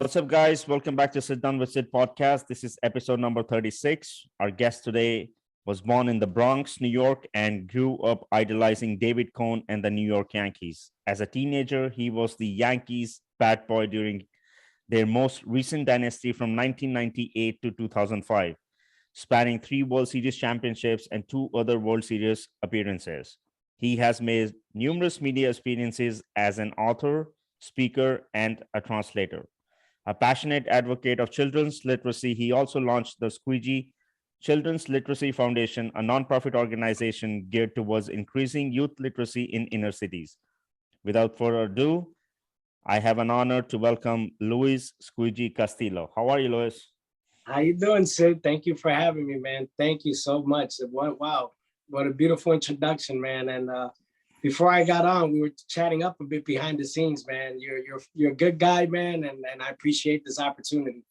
What's up, guys? Welcome back to Sit Down with Sid podcast. This is episode number 36. Our guest today was born in the Bronx, New York, and grew up idolizing David Cohn and the New York Yankees. As a teenager, he was the Yankees' Batboy during their most recent dynasty from 1998 to 2005, spanning 3 World Series championships and 2 other World Series appearances. He has made numerous media experiences as an author, speaker, and a translator. A passionate advocate of children's literacy, he also launched the Squeegee Children's Literacy Foundation, a nonprofit organization geared towards increasing youth literacy in inner cities. Without further ado, I have an honor to welcome Luis Squeegee Castillo. How are you, Luis? How you doing, Sid? Thank you for having me, man. Thank you so much. Wow, what a beautiful introduction, man. And before I got on, we were chatting up a bit behind the scenes, man. You're a good guy, man, and I appreciate this opportunity.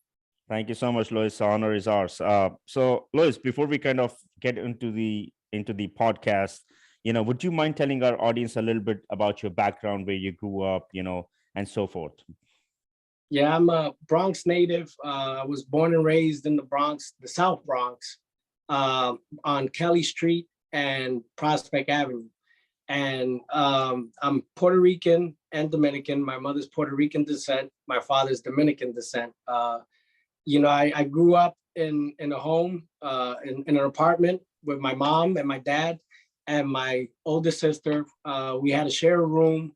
Thank you so much, Luis. The honor is ours. So, Luis, before we kind of get into the podcast, would you mind telling our audience a little bit about your background, where you grew up, and so forth? Yeah, I'm a Bronx native. I was born and raised in the Bronx, the South Bronx, on Kelly Street and Prospect Avenue. And I'm Puerto Rican and Dominican. My mother's Puerto Rican descent. My father's Dominican descent. I grew up in a home, in an apartment with my mom and my dad and my older sister. We had to share a room,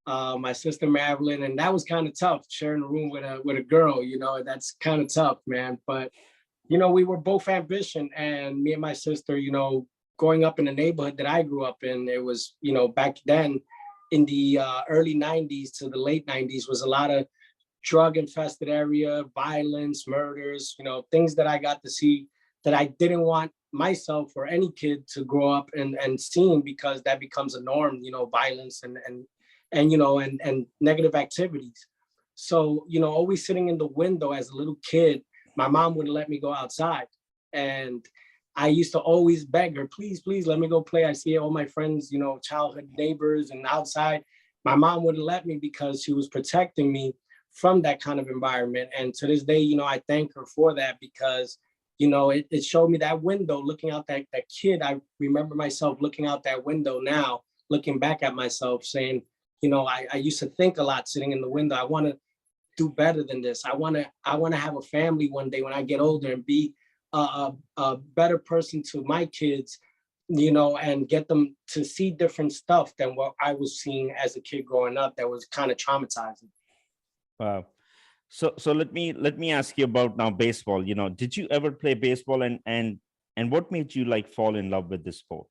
my sister Marilyn, and that was kind of tough, sharing a room with a girl. That's kind of tough, man. But we were both ambition, and me and my sister, growing up in the neighborhood that I grew up in, it was, back then in the early 90s to the late 90s was a lot of drug infested area, violence, murders, things that I got to see that I didn't want myself or any kid to grow up and seeing, because that becomes a norm, violence and negative activities. So, always sitting in the window as a little kid, my mom wouldn't let me go outside. And I used to always beg her, please, please let me go play. I see all my friends, childhood neighbors and outside. My mom wouldn't let me because she was protecting me from that kind of environment. And to this day, I thank her for that, because, it showed me that window, looking out that kid. I remember myself looking out that window now, looking back at myself saying, I used to think a lot sitting in the window. I want to do better than this. I want to have a family one day when I get older and be a better person to my kids, and get them to see different stuff than what I was seeing as a kid growing up that was kind of traumatizing. Wow. So let me ask you about now baseball. Did you ever play baseball, and what made you fall in love with this sport?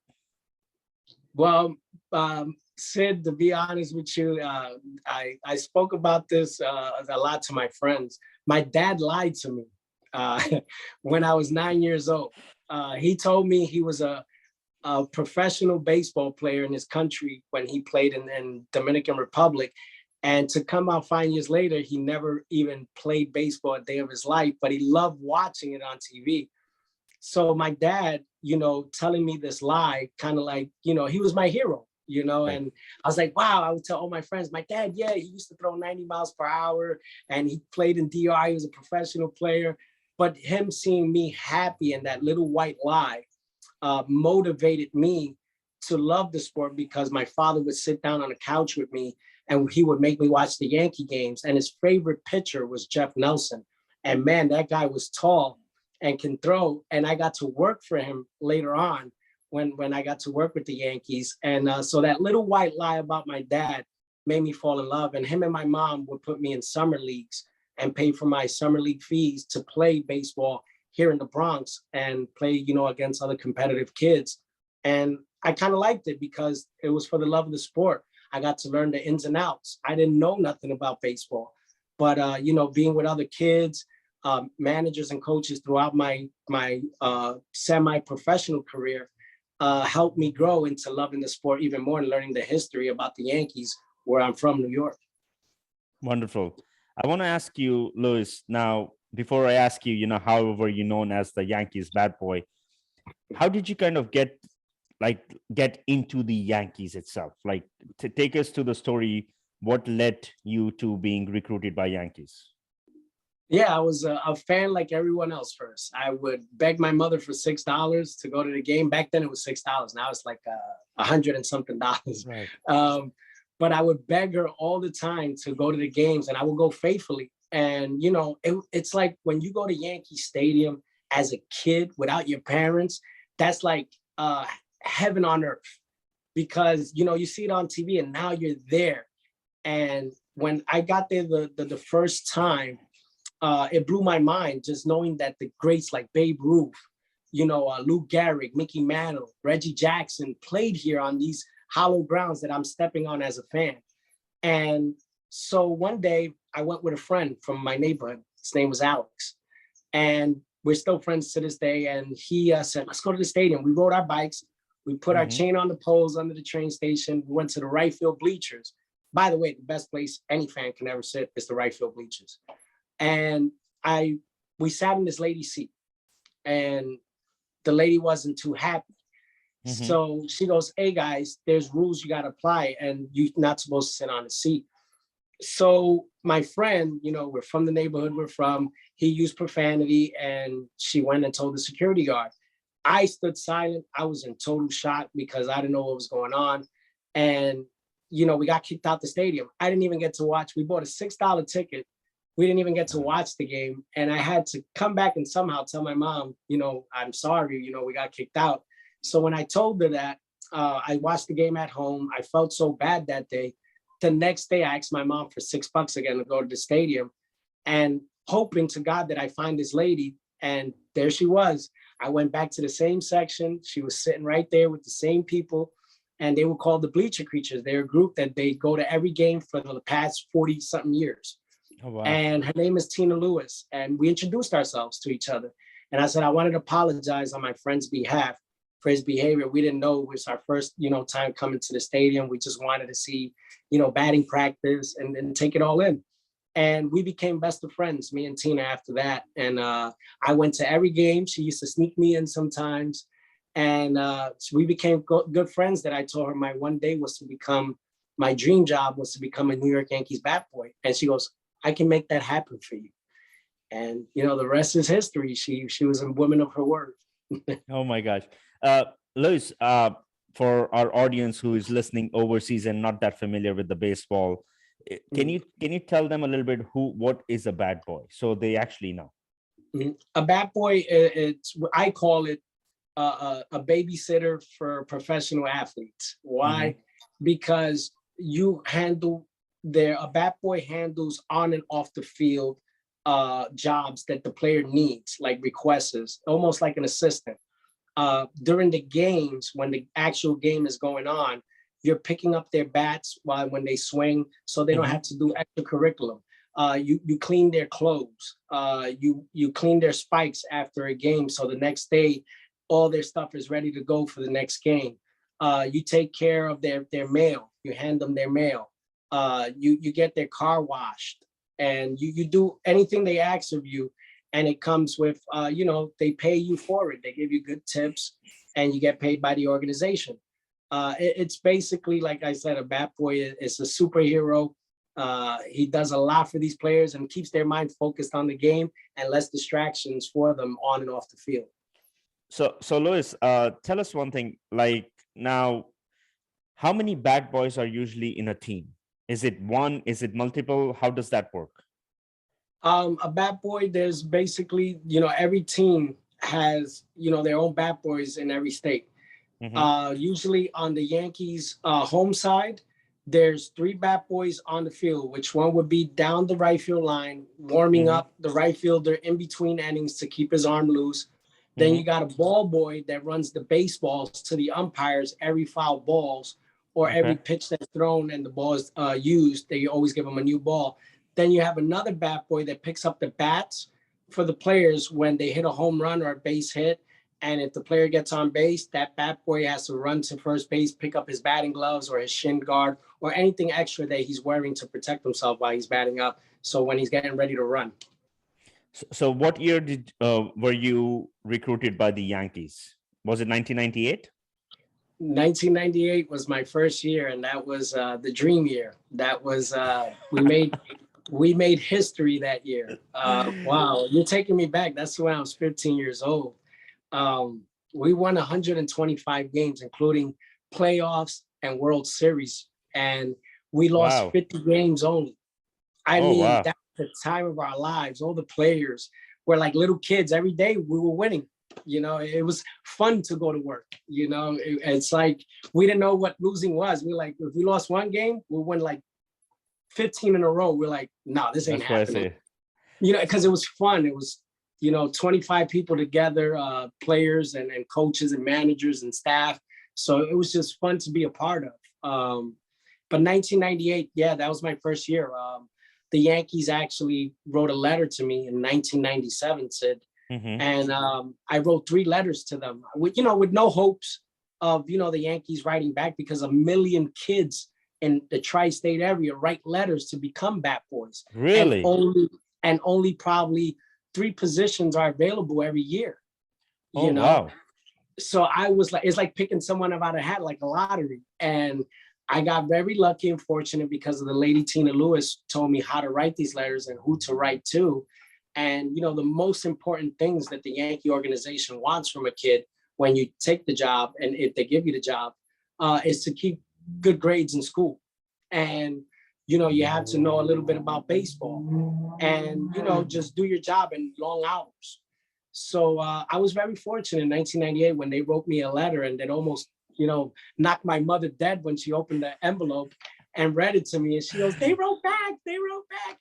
Well, Sid, to be honest with you, I spoke about this a lot to my friends. My dad lied to me when I was 9 years old. He told me he was a professional baseball player in his country when he played in Dominican Republic. And to come out 5 years later, he never even played baseball a day of his life, but he loved watching it on TV. So my dad, telling me this lie, kind of he was my hero, Right. and I was like, wow. I would tell all my friends, my dad, yeah, he used to throw 90 miles per hour and he played in DR. He was a professional player. But him seeing me happy and that little white lie motivated me to love the sport, because my father would sit down on a couch with me and he would make me watch the Yankee games. And his favorite pitcher was Jeff Nelson. And man, that guy was tall and can throw. And I got to work for him later on when I got to work with the Yankees. And so that little white lie about my dad made me fall in love. And him and my mom would put me in summer leagues and pay for my summer league fees to play baseball here in the Bronx and play, against other competitive kids. And I kind of liked it because it was for the love of the sport. I got to learn the ins and outs. I didn't know nothing about baseball, but being with other kids, managers and coaches throughout my semi-professional career helped me grow into loving the sport even more and learning the history about the Yankees, where I'm from, New York. Wonderful. I want to ask you, Luis, now, before I ask you, however you're known as the Yankees bad boy, how did you kind of get into the Yankees itself? To take us to the story, what led you to being recruited by Yankees? Yeah, I was a fan like everyone else first. I would beg my mother for $6 to go to the game. Back then it was $6. Now it's like 100 and something dollars. Right. But I would beg her all the time to go to the games, and I would go faithfully. And it's like when you go to Yankee Stadium as a kid without your parents, that's like heaven on earth, because you see it on TV and now you're there. And when I got there the first time, it blew my mind just knowing that the greats like Babe Ruth, Lou Gehrig, Mickey Mantle, Reggie Jackson played here on these hollow grounds that I'm stepping on as a fan. And so one day I went with a friend from my neighborhood. His name was Alex. And we're still friends to this day. And he said, let's go to the stadium. We rode our bikes. We put our chain on the poles under the train station. We went to the right field bleachers. By the way, the best place any fan can ever sit is the right field bleachers. And we sat in this lady's seat, and the lady wasn't too happy. So she goes, hey guys, there's rules you got to apply, and you're not supposed to sit on the seat. So my friend, we're from the neighborhood we're from, he used profanity, and she went and told the security guard. I stood silent. I was in total shock because I didn't know what was going on. And, we got kicked out the stadium. I didn't even get to watch. We bought a $6 ticket. We didn't even get to watch the game. And I had to come back and somehow tell my mom, I'm sorry, we got kicked out. So when I told her that, I watched the game at home. I felt so bad that day. The next day, I asked my mom for $6 again to go to the stadium, and hoping to God that I find this lady. And there she was. I went back to the same section. She was sitting right there with the same people. And they were called the Bleacher Creatures. They're a group that they go to every game for the past 40 something years. Oh, wow. And her name is Tina Lewis. And we introduced ourselves to each other. And I said, I wanted to apologize on my friend's behalf for his behavior. We didn't know it was our first, time coming to the stadium. We just wanted to see, batting practice and take it all in. And we became best of friends, me and Tina, after that. And I went to every game. She used to sneak me in sometimes. And so we became good friends. That I told her my one day was to become, my dream job was to become a New York Yankees bat boy. And she goes, I can make that happen for you. And, the rest is history. She was a woman of her word. Oh my gosh. Luis, for our audience who is listening overseas and not that familiar with the baseball, can you tell them a little bit what is a bat boy, so they actually know? A bat boy, I call it a babysitter for professional athletes. Why? Because a bat boy handles on and off the field jobs that the player needs, like requests, almost like an assistant. During the games, when the actual game is going on, you're picking up their bats when they swing, so they don't have to do extracurriculum. You clean their clothes. You clean their spikes after a game, so the next day, all their stuff is ready to go for the next game. You take care of their mail. You hand them their mail. You get their car washed, and you do anything they ask of you. And it comes with, they pay you for it. They give you good tips, and you get paid by the organization. It's basically, like I said, a bat boy is a superhero. He does a lot for these players and keeps their mind focused on the game and less distractions for them on and off the field. So Luis, tell us one thing. Like now, how many bat boys are usually in a team? Is it one? Is it multiple? How does that work? A bat boy, there's basically, every team has, their own bat boys in every state. Usually on the Yankees home side, there's 3 bat boys on the field, which one would be down the right field line, warming up the right fielder in between innings to keep his arm loose. Then you got a ball boy that runs the baseballs to the umpires every foul balls or every pitch that's thrown and the ball is used. They always give them a new ball. Then you have another bat boy that picks up the bats for the players when they hit a home run or a base hit. And if the player gets on base, that bat boy has to run to first base, pick up his batting gloves or his shin guard or anything extra that he's wearing to protect himself while he's batting up. So when he's getting ready to run. So what year were you recruited by the Yankees? Was it 1998? 1998 was my first year, and that was the dream year. That was we made We made history that year. Wow, you're taking me back. That's when I was 15 years old. Um, we won 125 games, including playoffs and World Series, and we lost Wow. 50 games only. I Oh, mean, wow. that's the time of our lives. All the players were like little kids. Every day we were winning. You know, it was fun to go to work. You know, it's like we didn't know what losing was. We like, if we lost one game, we won like 15 in a row. We're like, no, this ain't That's what I happening. say. You know, because it was fun. It was, 25 people together, players and coaches and managers and staff. So it was just fun to be a part of. But 1998, yeah, that was my first year. The Yankees actually wrote a letter to me in 1997, Sid, Hmm. and I wrote 3 letters to them with no hopes of the Yankees writing back, because a million kids in the tri-state area write letters to become Batboys, and Really? only probably 3 positions are available every year. Oh, You know, wow. so I was like, it's like picking someone out of a hat, like a lottery. And I got very lucky and fortunate because of the lady Tina Lewis told me how to write these letters and who to write to. And the most important things that the Yankee organization wants from a kid when you take the job, and if they give you the job, is to keep good grades in school. And you have to know a little bit about baseball, and just do your job in long hours. So I was very fortunate in 1998 when they wrote me a letter, and it almost, knocked my mother dead when she opened the envelope and read it to me. And she goes, they wrote back.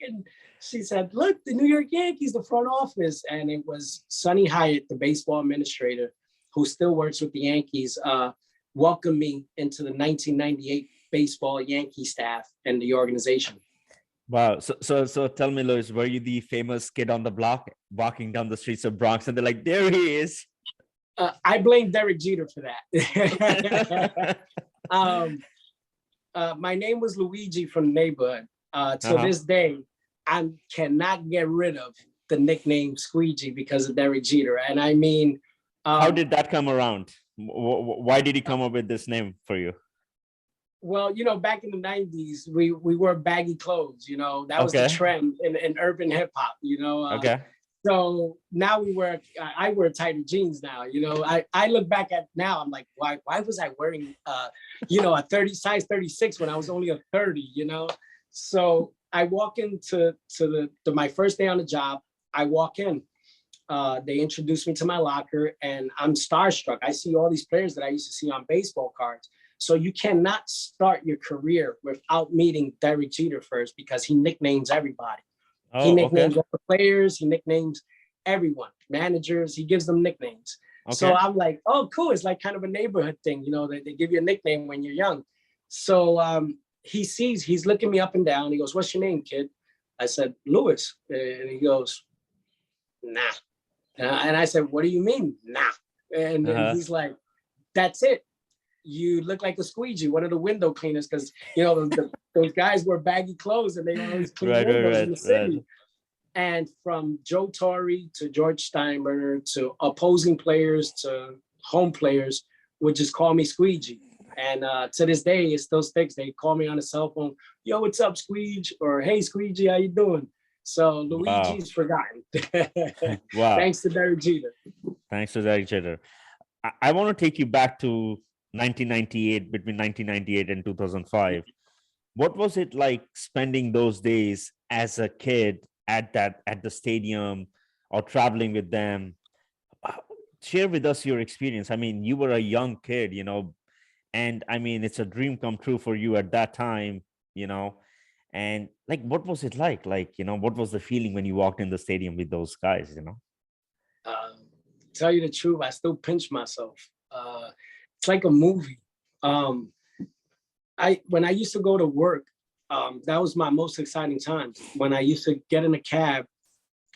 And she said, look, the New York Yankees, the front office. And it was Sonny Hyatt, the baseball administrator, who still works with the Yankees, welcomed me into the 1998 baseball Yankee staff and the organization. Wow. So tell me, Louis, were you the famous kid on the block walking down the streets of Bronx and they're like, there he is? I blame Derek Jeter for that. My name was Luigi from the neighborhood. To Uh-huh. this day, I cannot get rid of the nickname Squeegee because of Derek Jeter. And I mean, How did that come around? Why did he come up with this name for you? well, back in the 90s, we wore baggy clothes, that was the Okay. trend in urban hip hop, Okay. so now I wear tighter jeans now, I look back at now, I'm like, why was I wearing, a 30 size 36 when I was only a 30, So I walk into my first day on the job. I walk in, they introduced me to my locker, and I'm starstruck. I see all these players that I used to see on baseball cards. So you cannot start your career without meeting Derek Jeter first, because he nicknames everybody. He Oh, nicknames okay. all the players. He nicknames everyone, managers. He gives them nicknames. So Okay. I'm like, oh, cool. It's like kind of a neighborhood thing, they give you a nickname when you're young. So he's looking me up and down. He goes, what's your name, kid? I said, Lewis. And he goes, nah. And I said, what do you mean, nah? And then Uh-huh. he's like, that's it. You look like a squeegee, one of the window cleaners, because those guys wear baggy clothes and they always clean Right, right, windows in right, the right. city. And from Joe Torre to George Steinbrenner to opposing players to home players would just call me Squeegee. And to this day, it still sticks. They call me on the cell phone, yo, what's up, Squeege? Or hey, Squeegee, how you doing? So Wow. Luigi's forgotten. Wow. Thanks to Derek Jeter. Thanks to that, Jeter. I want to take you back to 1998, between 1998 and 2005. What was it like spending those days as a kid at the stadium or traveling with them? Uh, Share with us your experience. I mean, you were a young kid, and I mean, it's a dream come true for you at that time, you know. And like, what was it like? Like, what was the feeling when you walked in the stadium with those guys? Uh, tell you the truth, I still pinch myself. It's like a movie. Um, when I used to go to work, that was my most exciting times. When I used to get in a cab,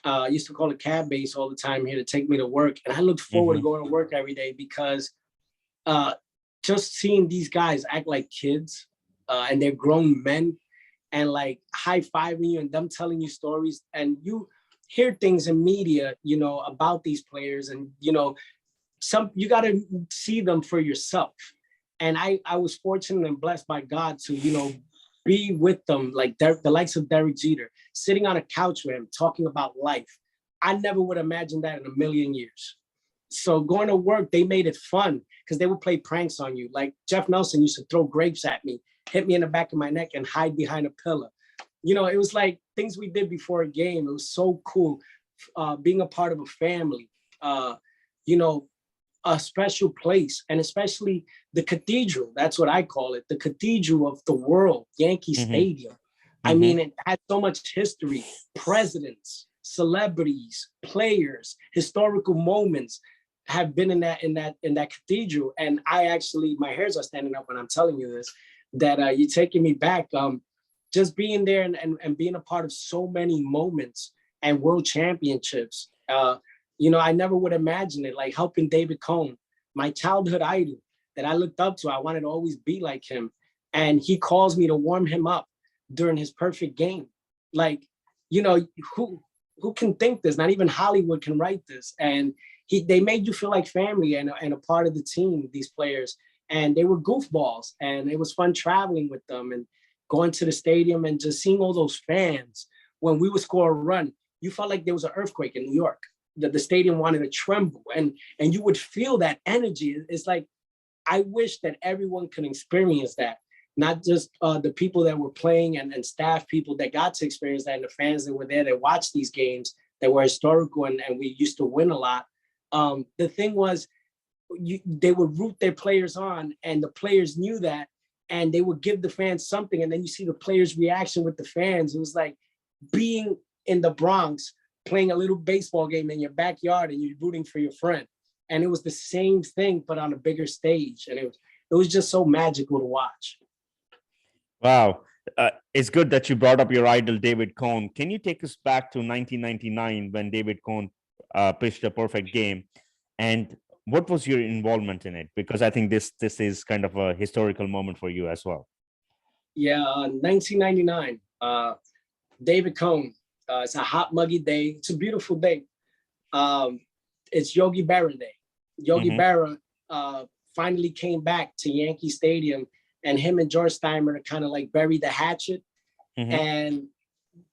I used to call a cab base all the time here to take me to work, and I looked forward to Hmm. going to work every day because uh, just seeing these guys act like kids, and they're grown men, and like high fiving you and them telling you stories, and you hear things in media, about these players, and you got to see them for yourself. And I was fortunate and blessed by God to be with them, like the likes of Derek Jeter, sitting on a couch with him, talking about life. I never would imagine that in a million years. So going to work, they made it fun because they would play pranks on you. Like Jeff Nelson used to throw grapes at me, hit me in the back of my neck, and hide behind a pillar. You know, it was like things we did before a game. It was so cool being a part of a family, you know, a special place, and especially the cathedral. That's what I call it, the cathedral of the world, Yankee Stadium. I mean, it had so much history, presidents, celebrities, players, historical moments have been in that cathedral. And I actually, my hairs are standing up when I'm telling you this, that you're taking me back. Just being there and being a part of so many moments and world championships. You know, I never would imagine it, like helping David Cone, my childhood idol that I looked up to. I wanted to always be like him. And he calls me to warm him up during his perfect game. Like, you know, who can think this? Not even Hollywood can write this. And they made you feel like family and a part of the team, these players. And they were goofballs. And it was fun traveling with them and going to the stadium and just seeing all those fans. When we would score a run, you felt like there was an earthquake in New York. The stadium wanted to tremble, and you would feel that energy. It's like, I wish that everyone could experience that, not just the people that were playing and staff people that got to experience that, and the fans that were there that watched these games that were historical, and we used to win a lot. The thing was, they would root their players on, and the players knew that, and they would give the fans something, and then you see the players' reaction with the fans. It was like being in the Bronx, playing a little baseball game in your backyard, and you're rooting for your friend. And it was the same thing, but on a bigger stage. And it was just so magical to watch. Wow. It's good that you brought up your idol, David Cone. Can you take us back to 1999 when David Cone pitched a perfect game? And what was your involvement in it? Because I think this is kind of a historical moment for you as well. Yeah, 1999, David Cone. It's a hot, muggy day. It's a beautiful day. It's Yogi Berra Day. Yogi Berra finally came back to Yankee Stadium, and him and George Steinbrenner kind of like buried the hatchet. And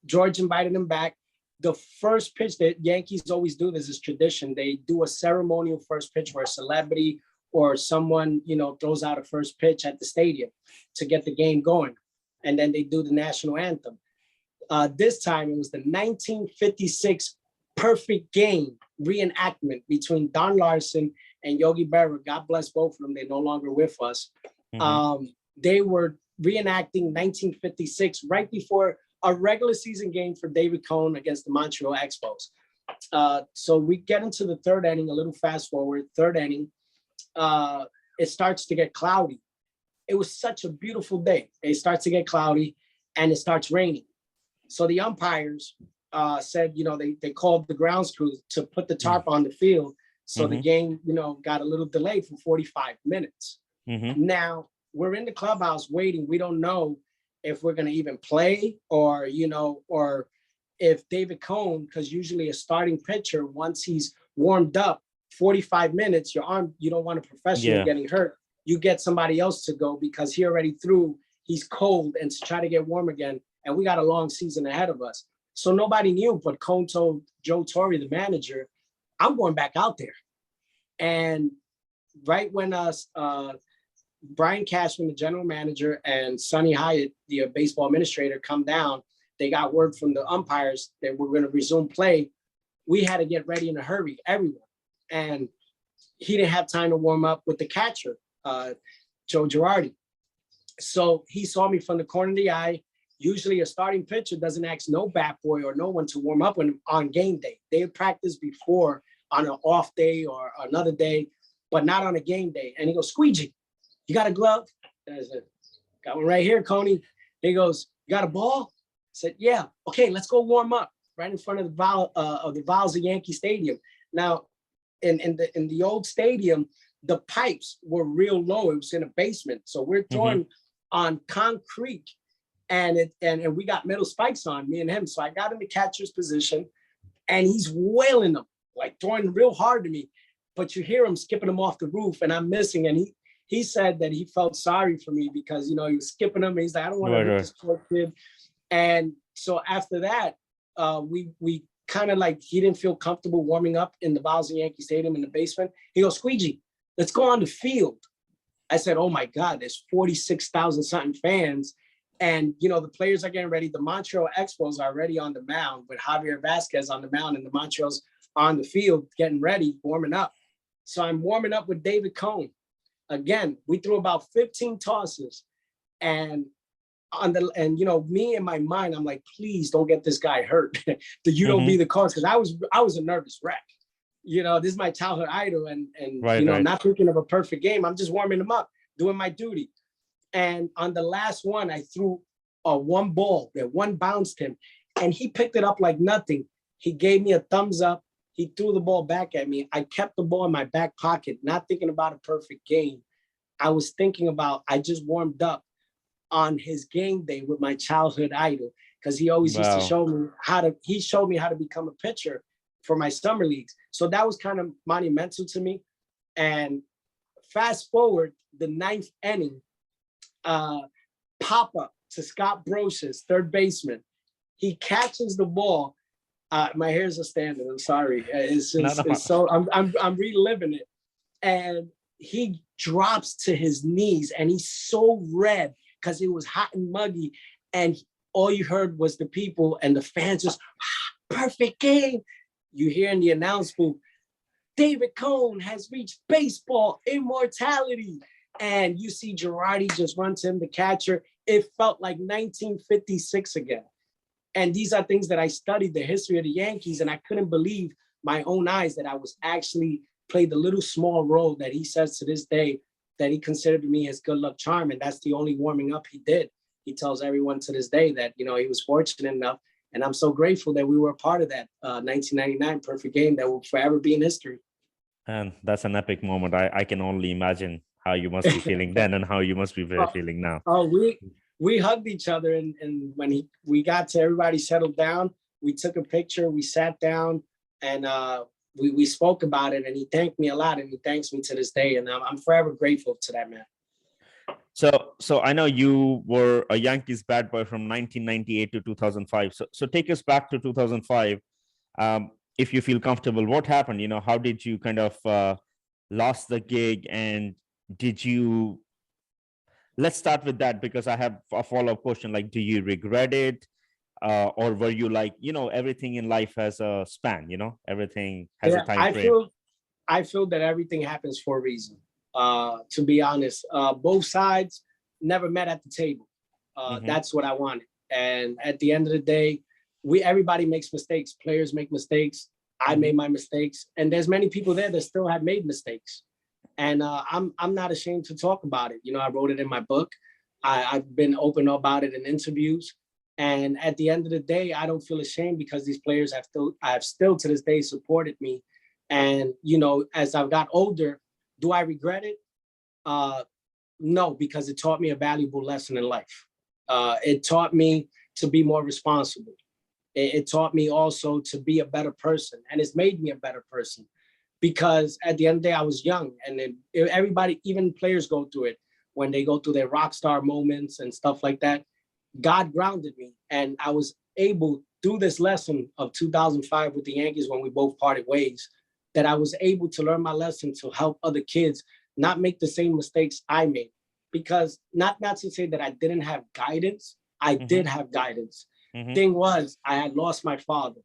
George invited him back. The first pitch that Yankees always do, this is tradition. They do a ceremonial first pitch where a celebrity or someone, you know, throws out a first pitch at the stadium to get the game going. And then they do the national anthem. This time it was the 1956 perfect game reenactment between Don Larson and Yogi Berra. God bless both of them. They're no longer with us. They were reenacting 1956 right before a regular season game for David Cone against the Montreal Expos. So we get into the third inning, a little fast forward, third inning. It starts to get cloudy. It was such a beautiful day. It starts to get cloudy and it starts raining. So the umpires said, you know, they called the grounds crew to put the tarp on the field. So the game, you know, got a little delayed for 45 minutes. Now we're in the clubhouse waiting. We don't know if we're going to even play or, you know, or if David Cone, because usually a starting pitcher, once he's warmed up 45 minutes, your arm, you don't want a professional getting hurt. You get somebody else to go because he already threw, he's cold, and to try to get warm again. And we got a long season ahead of us. So nobody knew, but Cone told Joe Torre, the manager, I'm going back out there. And right when Brian Cashman, the general manager, and Sonny Hyatt, the baseball administrator, come down, they got word from the umpires that we're going to resume play. We had to get ready in a hurry, everyone. And he didn't have time to warm up with the catcher, Joe Girardi. So he saw me from the corner of the eye. Usually a starting pitcher doesn't ask no Batboy or no one to warm up on game day. They practice before on an off day or another day, but not on a game day. And he goes, Squeegee, you got a glove? And I said, got one right here, Coney. He goes, you got a ball? I said, yeah. Okay, let's go warm up right in front of the valves of Yankee Stadium. Now, in the old stadium, the pipes were real low. It was in a basement. So we're throwing on concrete, and we got metal spikes on, me and him. So I got in the catcher's position, and he's wailing them, like throwing real hard to me. But you hear him skipping them off the roof, and I'm missing. And he said that he felt sorry for me because, you know, he was skipping him. And he's like, I don't want to hurt this poor kid. And so after that, we kind of like, he didn't feel comfortable warming up in the Bowser Yankee Stadium in the basement. He goes, Squeegee, let's go on the field. I said, oh my God, there's 46,000 something fans. And, you know, the players are getting ready. The Montreal Expos are already on the mound with Javier Vasquez on the mound and the Montreal's on the field getting ready, warming up. So I'm warming up with David Cone. Again, we threw about 15 tosses. And you know, me in my mind, I'm like, please don't get this guy hurt. That you don't be the cause. Because I was a nervous wreck. You know, this is my childhood idol. And you know, not thinking of a perfect game. I'm just warming him up, doing my duty. And on the last one, I threw one ball that one bounced him and he picked it up like nothing. He gave me a thumbs up. He threw the ball back at me. I kept the ball in my back pocket, not thinking about a perfect game. I was thinking about, I just warmed up on his game day with my childhood idol because he always used to show me he showed me how to become a pitcher for my summer leagues. So that was kind of monumental to me. And fast forward, the ninth inning, pop up to Scott Brocious, third baseman. He catches the ball. My hairs are standing. I'm sorry. It's just, it's so I'm reliving it. And he drops to his knees and he's so red because it was hot and muggy. And all you heard was the people and the fans just, perfect game. You hear in the announce booth, David Cone has reached baseball immortality. And you see Girardi just run to him, the catcher. It felt like 1956 again. And these are things that I studied the history of the Yankees, and I couldn't believe my own eyes that I was actually played the little small role that he says to this day that he considered me his good luck charm. And that's the only warming up he did. He tells everyone to this day that, you know, he was fortunate enough. And I'm so grateful that we were a part of that 1999 perfect game that will forever be in history. And that's an epic moment. I can only imagine how you must be feeling then and how you must be feeling now. Oh, we hugged each other, and when we got to everybody settled down, we took a picture, we sat down, and we spoke about it, and he thanked me a lot, and he thanks me to this day, and I'm forever grateful to that man. So I know you were a Yankees bat boy from 1998 to 2005. So take us back to 2005. If you feel comfortable, what happened? You know, how did you kind of lost the gig, and did you? Let's start with that because I have a follow-up question. Like, do you regret it, or were you like, you know, everything in life has a span? You know, everything has a time frame. I feel that everything happens for a reason. To be honest, both sides never met at the table. That's what I wanted. And at the end of the day, everybody makes mistakes. Players make mistakes. I made my mistakes. And there's many people there that still have made mistakes. And I'm not ashamed to talk about it. You know, I wrote it in my book. I've been open about it in interviews. And at the end of the day, I don't feel ashamed because these players have still to this day supported me. And, you know, as I've got older, do I regret it? No, because it taught me a valuable lesson in life. It taught me to be more responsible. It taught me also to be a better person, and it's made me a better person because at the end of the day, I was young, and then everybody, even players go through it when they go through their rock star moments and stuff like that. God grounded me, and I was able through this lesson of 2005 with the Yankees when we both parted ways, that I was able to learn my lesson to help other kids not make the same mistakes I made. Because not to say that I didn't have guidance, I did have guidance. Thing was, I had lost my father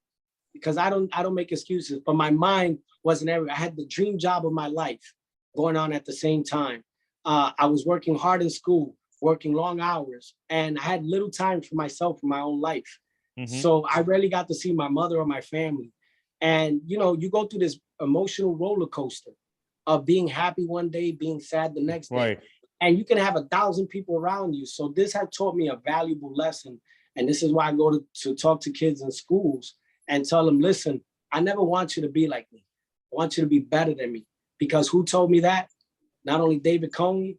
because I don't make excuses, but my mind wasn't everywhere. I had the dream job of my life going on at the same time. I was working hard in school, working long hours, and I had little time for myself, for my own life. So I rarely got to see my mother or my family. And, you know, you go through this emotional roller coaster of being happy one day, being sad the next day. Right. And you can have 1,000 people around you. So this had taught me a valuable lesson. And this is why I go to talk to kids in schools and tell them, listen, I never want you to be like me. I want you to be better than me. Because who told me that? Not only David Cone,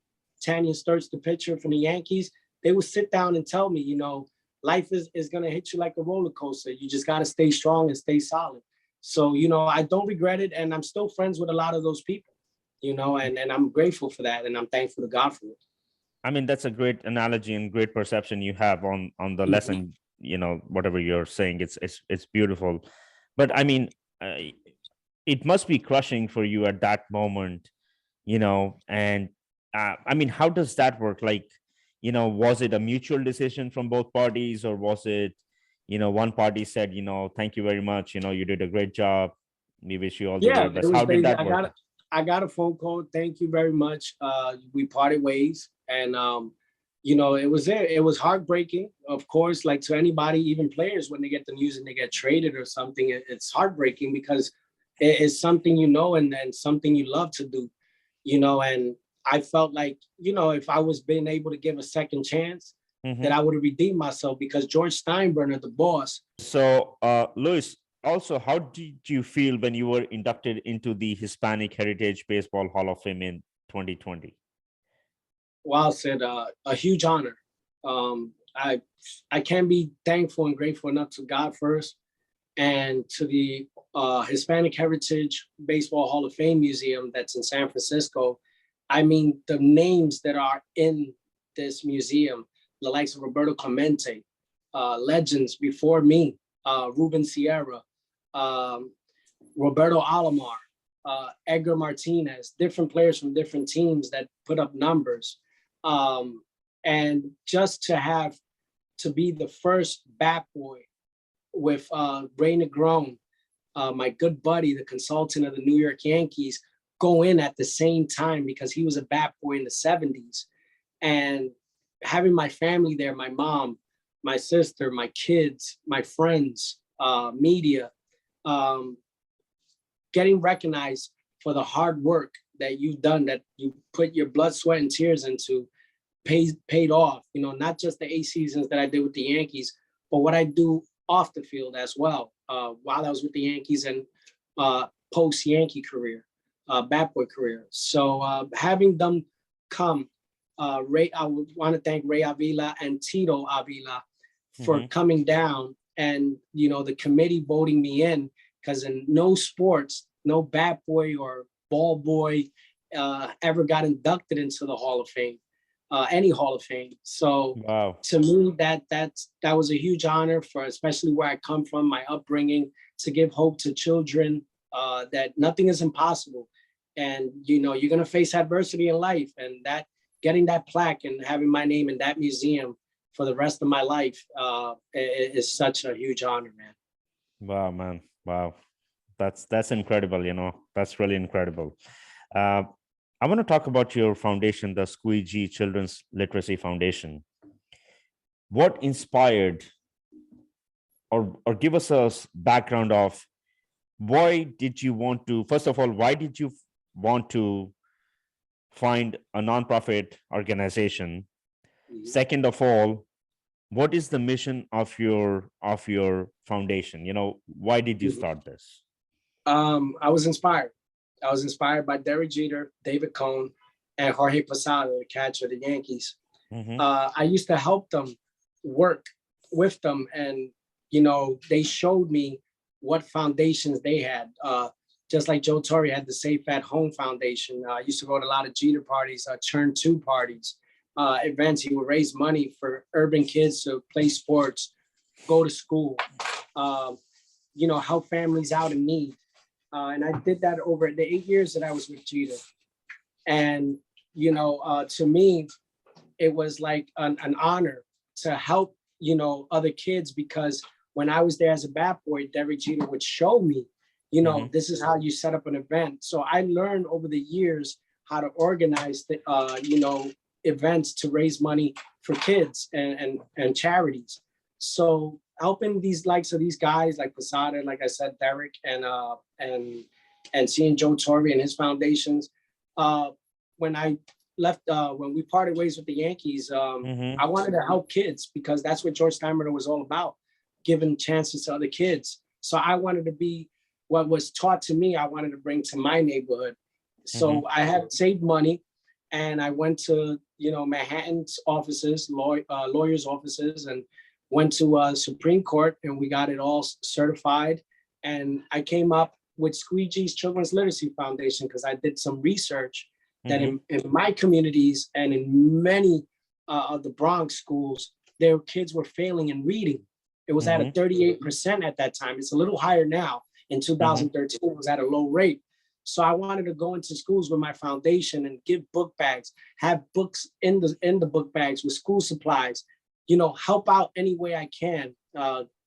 Tanya Sturts, the pitcher from the Yankees, they would sit down and tell me, you know, life is going to hit you like a roller coaster. You just got to stay strong and stay solid. So, you know, I don't regret it. And I'm still friends with a lot of those people. and I'm grateful for that, and I'm thankful to God for it. I mean, that's a great analogy and great perception you have on the lesson. Whatever you're saying, it's beautiful. But I mean, it must be crushing for you at that moment, and I mean, how does that work? Like, was it a mutual decision from both parties, or was it, one party said, thank you very much, you did a great job, we wish you all the Yeah, very it best? was How did basically, that work? I got a phone call. Thank you very much. We parted ways, and it was there. It was heartbreaking, of course, like to anybody, even players, when they get the news and they get traded or something. It's heartbreaking because it is something and something you love to do, and I felt like, if I was being able to give a second chance, that I would have redeemed myself, because George Steinbrenner, the boss. So, Luis, also, how did you feel when you were inducted into the Hispanic Heritage Baseball Hall of Fame in 2020? Wow, Sid, a huge honor. I can be thankful and grateful enough to God first, and to the Hispanic Heritage Baseball Hall of Fame Museum that's in San Francisco. I mean, the names that are in this museum, the likes of Roberto Clemente, legends before me, Ruben Sierra, Roberto Alomar, Edgar Martinez, different players from different teams that put up numbers. And just to be the first Batboy with Ray Negron, my good buddy, the consultant of the New York Yankees, go in at the same time, because he was a Batboy in the 70s. And having my family there, my mom, my sister, my kids, my friends, media, getting recognized for the hard work that you've done, that you put your blood, sweat, and tears into, paid off. Not just the 8 seasons that I did with the Yankees, but what I do off the field as well, while I was with the Yankees, and post Yankee career, Batboy career. So having them come, Ray, I would want to thank Ray Avila and Tito Avila for coming down, and the committee voting me in, because in no sports, no Batboy or ball boy ever got inducted into the Hall of Fame, any Hall of Fame. So Wow. To me, that was a huge honor, for especially where I come from, my upbringing, to give hope to children that nothing is impossible, and you're gonna face adversity in life, and that getting that plaque and having my name in that museum for the rest of my life is such a huge honor, man. Wow, man. Wow. That's incredible. That's really incredible. I want to talk about your foundation, the Squeegee Children's Literacy Foundation. What inspired, or give us a background of, why did you want to, first of all, why did you want to find a nonprofit organization? Second of all, what is the mission of your foundation? Why did you start this? I was inspired. I was inspired by Derek Jeter, David Cohn, and Jorge Posada, the catcher of the Yankees. I used to help them, work with them, and they showed me what foundations they had. Just like Joe Torre had the Safe at Home Foundation. I used to go to a lot of Jeter parties, Turn 2 parties, events. He would raise money for urban kids to play sports, go to school, help families out in need. And I did that over the 8 years that I was with Jeter. And, to me, it was like an honor to help, other kids, because when I was there as a Batboy, Derek Jeter would show me, this is how you set up an event. So I learned over the years how to organize the, events to raise money for kids and charities. So helping these likes of these guys like Posada, like I said, Derek, and seeing Joe Torre and his foundations. When I left, when we parted ways with the Yankees, I wanted to help kids, because that's what George Steinbrenner was all about, giving chances to other kids. So I wanted to be what was taught to me, I wanted to bring to my neighborhood. So I had saved money, and I went to Manhattan's offices, lawyers' offices, and went to Supreme Court, and we got it all certified. And I came up with Squeegees Children's Literacy Foundation because I did some research that in my communities and in many of the Bronx schools, their kids were failing in reading. It was at a 38% at that time. It's a little higher now. In 2013, it was at a low rate. So I wanted to go into schools with my foundation and give book bags, have books in the book bags with school supplies, you know, help out any way I can,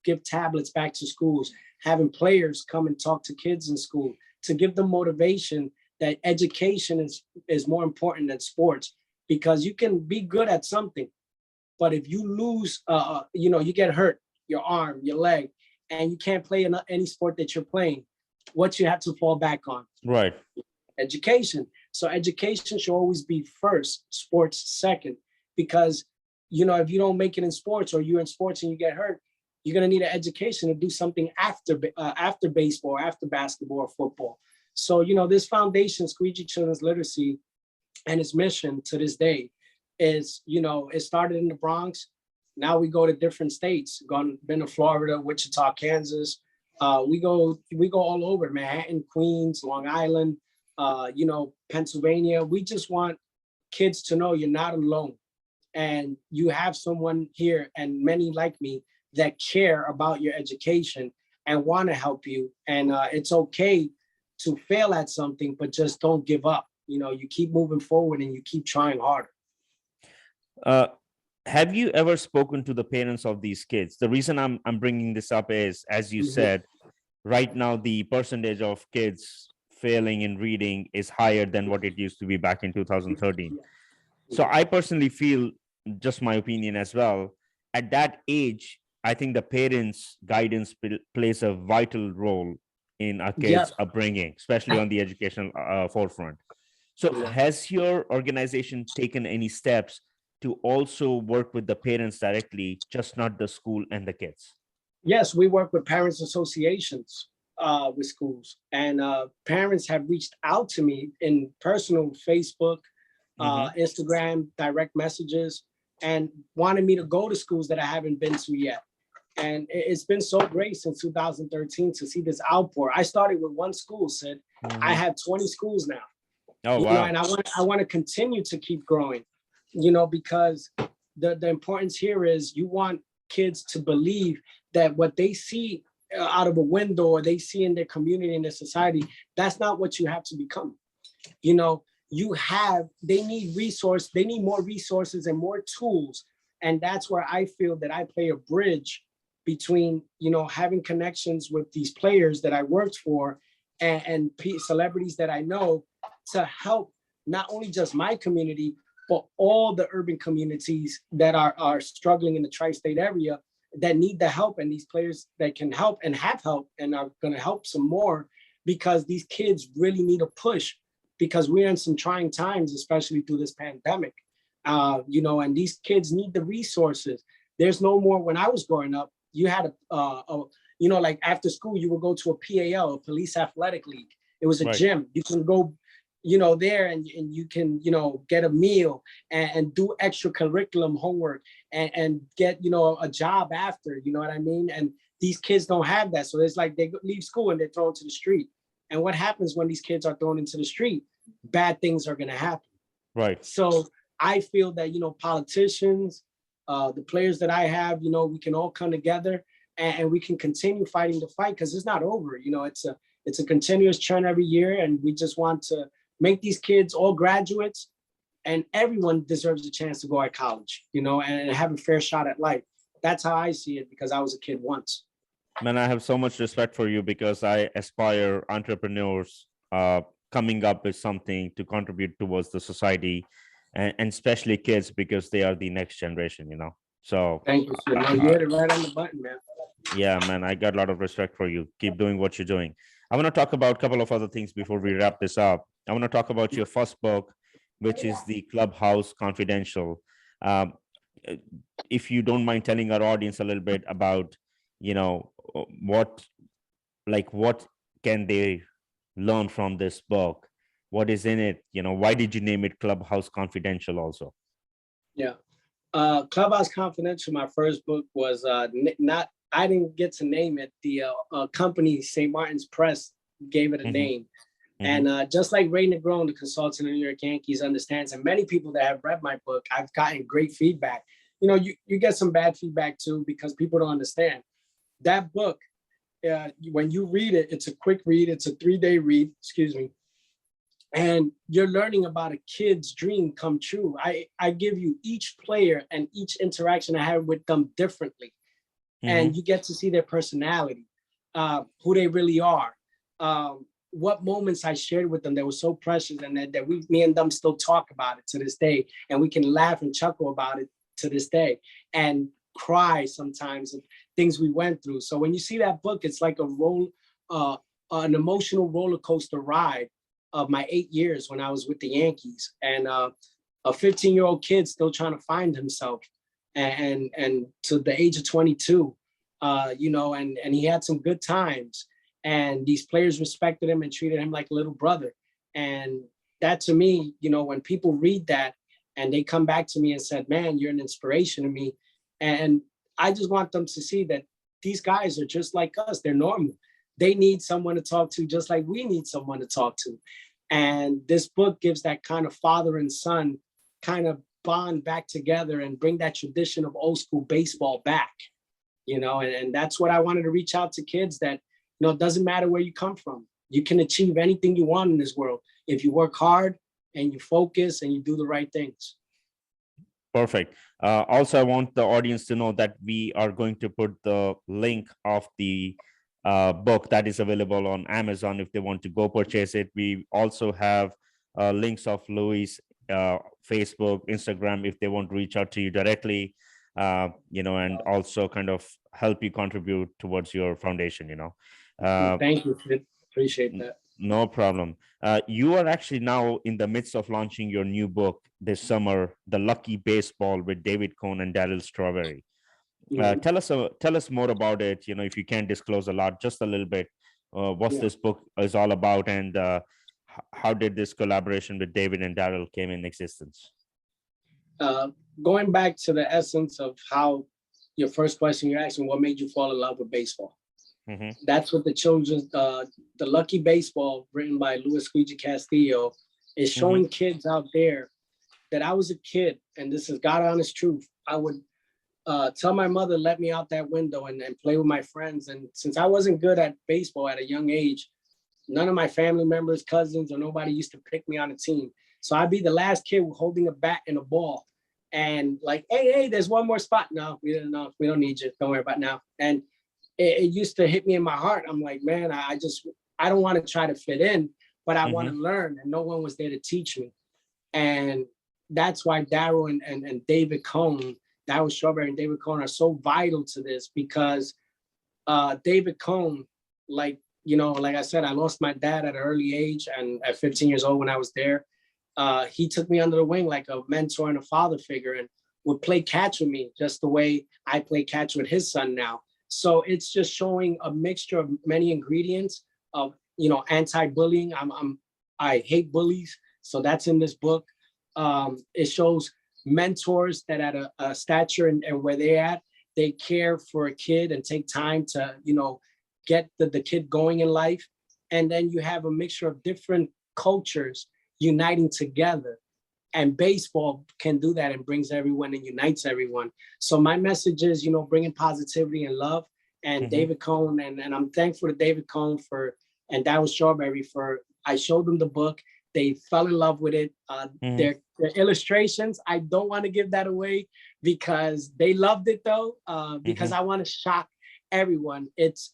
give tablets back to schools, having players come and talk to kids in school to give them motivation that education is more important than sports, because you can be good at something, but if you lose, you know, you get hurt, your arm, your leg, and you can't play in any sport that you're playing, what you have to fall back on? Right. Education. So education should always be first, sports second, because, you know, if you don't make it in sports or you're in sports and you get hurt, you're going to need an education to do something after baseball, after basketball or football. So, you know, this foundation, Squeegee Children's Literacy, and its mission to this day is, you know, it started in the Bronx. Now we go to different states, been to Florida, Wichita, Kansas. We go all over, Manhattan, Queens, Long Island, you know, Pennsylvania. We just want kids to know you're not alone. And you have someone here, and many like me, that care about your education and want to help you. And it's okay to fail at something, but just don't give up. You know, you keep moving forward and you keep trying harder. Have you ever spoken to the parents of these kids? The reason I'm bringing this up is, as you said, right now the percentage of kids failing in reading is higher than what it used to be back in 2013. So I personally feel, just my opinion as well, at that age, I think the parents' guidance plays a vital role in a kid's upbringing, especially on the educational forefront. So has your organization taken any steps to also work with the parents directly, just not the school and the kids? Yes, we work with parents associations with schools, and parents have reached out to me in personal Facebook, Instagram, direct messages, and wanted me to go to schools that I haven't been to yet. And it's been so great since 2013 to see this outpour. I started with one school, Sid. I have 20 schools now. Oh, you wow. know, and I want to continue to keep growing, you know, because the importance here is you want kids to believe that what they see out of a window or they see in their community, in their society, that's not what you have to become. You know, they need more resources and more tools. And that's where I feel that I play a bridge between, you know, having connections with these players that I worked for and celebrities that I know to help not only just my community, but all the urban communities that are struggling in the tri-state area that need the help, and these players that can help and have help and are going to help some more, because these kids really need a push, because we're in some trying times, especially through this pandemic, you know, and these kids need the resources. There's no more, when I was growing up, you had you know, like after school, you would go to a PAL, a police athletic league. It was a gym. You can go, you know, there and you can, you know, get a meal and do extra curriculum homework and get, you know, a job after, you know what I mean? And these kids don't have that. So it's like they leave school and they're thrown to the street. And what happens when these kids are thrown into the street? Bad things are going to happen. Right. So I feel that, you know, politicians, the players that I have, you know, we can all come together and we can continue fighting the fight, because it's not over. You know, it's a continuous churn every year. And we just want to make these kids all graduates, and everyone deserves a chance to go at college, you know, and have a fair shot at life. That's how I see it, because I was a kid once. Man, I have so much respect for you, because I aspire entrepreneurs coming up with something to contribute towards the society, and especially kids, because they are the next generation, you know. So thank you, sir. You hit it right on the button, man. Yeah, man, I got a lot of respect for you. Keep doing what you're doing. I want to talk about a couple of other things before we wrap this up. I want to talk about your first book, which is the Clubhouse Confidential. If you don't mind telling our audience a little bit about, you know, what can they learn from this book? What is in it? You know, why did you name it Clubhouse Confidential also? Yeah. Clubhouse Confidential, my first book, was I didn't get to name it. The company, St. Martin's Press, gave it a name. And just like Ray Negron, the consultant of the New York Yankees, understands, and many people that have read my book, I've gotten great feedback. You know, you get some bad feedback too, because people don't understand. That book, when you read it, it's a quick read. It's a 3-day read, excuse me. And you're learning about a kid's dream come true. I give you each player and each interaction I have with them differently. And you get to see their personality, who they really are, what moments I shared with them that were so precious, and that me and them still talk about it to this day. And we can laugh and chuckle about it to this day and cry sometimes of things we went through. So when you see that book, it's like an emotional roller coaster ride of my 8 years when I was with the Yankees, and a 15-year-old kid still trying to find himself, and to the age of 22, you know, and he had some good times, and these players respected him and treated him like a little brother. And that, to me, you know, when people read that and they come back to me and said, man, you're an inspiration to me. And I just want them to see that these guys are just like us. They're normal. They need someone to talk to, just like we need someone to talk to. And this book gives that kind of father and son kind of bond back together and bring that tradition of old school baseball back, you know, and that's what I wanted to reach out to kids, that, you know, it doesn't matter where you come from. You can achieve anything you want in this world if you work hard and you focus and you do the right things. Perfect. Also, I want the audience to know that we are going to put the link of the book that is available on Amazon if they want to go purchase it. We also have links of Louis' Facebook, Instagram, if they want to reach out to you directly, you know, and also kind of help you contribute towards your foundation, you know. Thank you. Appreciate that. No problem. You are actually now in the midst of launching your new book this summer, The Lucky Baseball, with David Cohn and Daryl Strawberry. Tell us more about it. You know, if you can't disclose a lot, just a little bit. What's this book is all about, and how did this collaboration with David and Daryl came in existence? Going back to the essence of how your first question you're asking, what made you fall in love with baseball? That's what the children's, the Lucky Baseball, written by Squeegee Castillo, is showing kids out there that I was a kid, and this is God honest truth. I would tell my mother, let me out that window and play with my friends. And since I wasn't good at baseball at a young age, none of my family members, cousins, or nobody used to pick me on a team. So I'd be the last kid holding a bat and a ball, and like, hey, there's one more spot. No, we don't need you. Don't worry about it now. And it used to hit me in my heart. I'm like, man, I don't want to try to fit in, but I want to learn, and no one was there to teach me. And that's why Daryl and David Cohn, Daryl Strawberry and David Cohn are so vital to this, because David Cohn, like, you know, like I said, I lost my dad at an early age, and at 15 years old when I was there, he took me under the wing like a mentor and a father figure, and would play catch with me just the way I play catch with his son now. So it's just showing a mixture of many ingredients of, you know, anti-bullying. I hate bullies, so that's in this book. It shows mentors that at a stature and where they're at, they care for a kid and take time to, you know, get the kid going in life. And then you have a mixture of different cultures uniting together. And baseball can do that and brings everyone and unites everyone. So my message is, you know, bringing positivity and love. And David Cohn, and I'm thankful to David Cohn and Daryl Strawberry for, I showed them the book. They fell in love with it. Their illustrations, I don't want to give that away because they loved it though, because I want to shock everyone.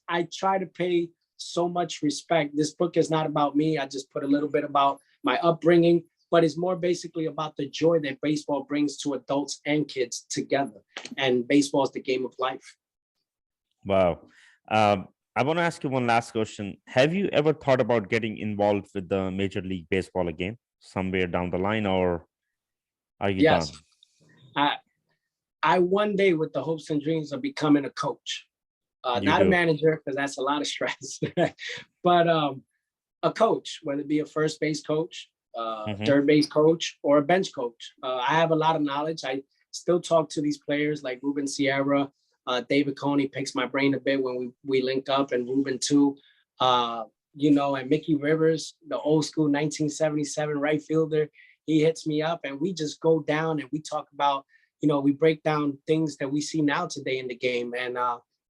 I try to pay so much respect. This book is not about me. I just put a little bit about my upbringing, but it's more basically about the joy that baseball brings to adults and kids together. And baseball is the game of life. Wow. I want to ask you one last question. Have you ever thought about getting involved with the Major League Baseball again, somewhere down the line, or are you done? I one day, with the hopes and dreams of becoming a coach, not a manager, because that's a lot of stress, but a coach, whether it be a first base coach, third base coach, or a bench coach. I have a lot of knowledge. I still talk to these players like Ruben Sierra, David Cohn picks my brain a bit when we link up, and Ruben too. and Mickey Rivers, the old school 1977 right fielder, he hits me up and we just go down and we talk about, we break down things that we see now today in the game. And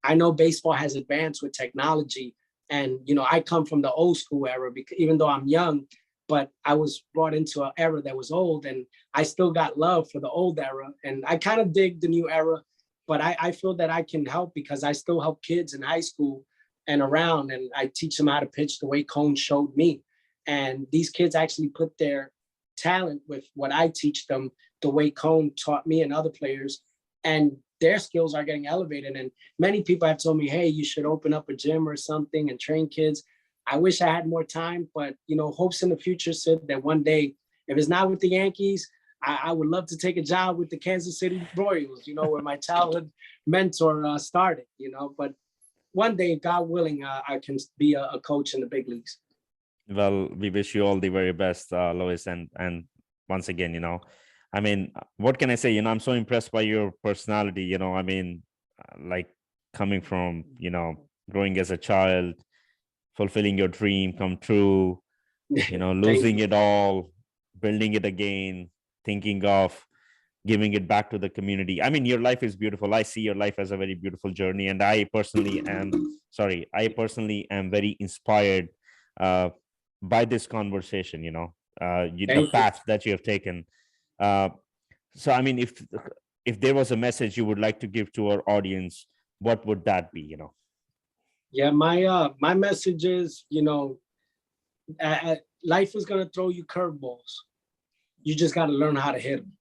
I know baseball has advanced with technology. And, I come from the old school era, because even though I'm young, but I was brought into an era that was old, and I still got love for the old era. And I kind of dig the new era, but I feel that I can help because I still help kids in high school and around, and I teach them how to pitch the way Cone showed me. And these kids actually put their talent with what I teach them, the way Cone taught me and other players, and their skills are getting elevated. And many people have told me, hey, you should open up a gym or something and train kids. I wish I had more time, but, hopes in the future said that one day, if it's not with the Yankees, I would love to take a job with the Kansas City Royals, where my childhood mentor started, but one day, God willing, I can be a coach in the big leagues. Well, we wish you all the very best, Lois. And once again, I mean, what can I say? I'm so impressed by your personality, like coming from, growing as a child, fulfilling your dream come true, losing it all, building it again, thinking of giving it back to the community. I mean, your life is beautiful. I see your life as a very beautiful journey. And I personally am very inspired by this conversation, the path that you have taken. So, I mean, if there was a message you would like to give to our audience, what would that be, Yeah, my message is, life is going to throw you curveballs. You just got to learn how to hit them.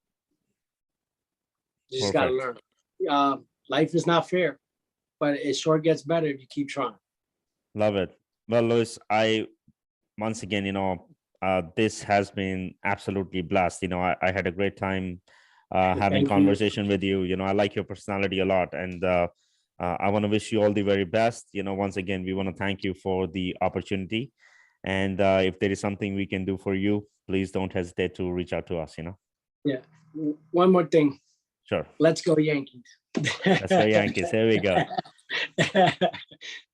You just got to learn. Life is not fair, but it sure gets better if you keep trying. Love it. Well, Louis, once again, this has been absolutely blessed. I had a great time having conversation with you. I like your personality a lot, and I want to wish you all the very best. Once again, we want to thank you for the opportunity. And if there is something we can do for you, please don't hesitate to reach out to us, Yeah. One more thing. Sure. Let's go Yankees. Let's go Yankees. Here we go.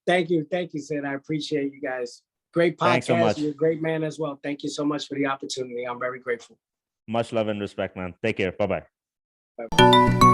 Thank you, Sid. I appreciate you guys. Great podcast. Thanks so much. You're a great man as well. Thank you so much for the opportunity. I'm very grateful. Much love and respect, man. Take care. Bye-bye. Bye-bye.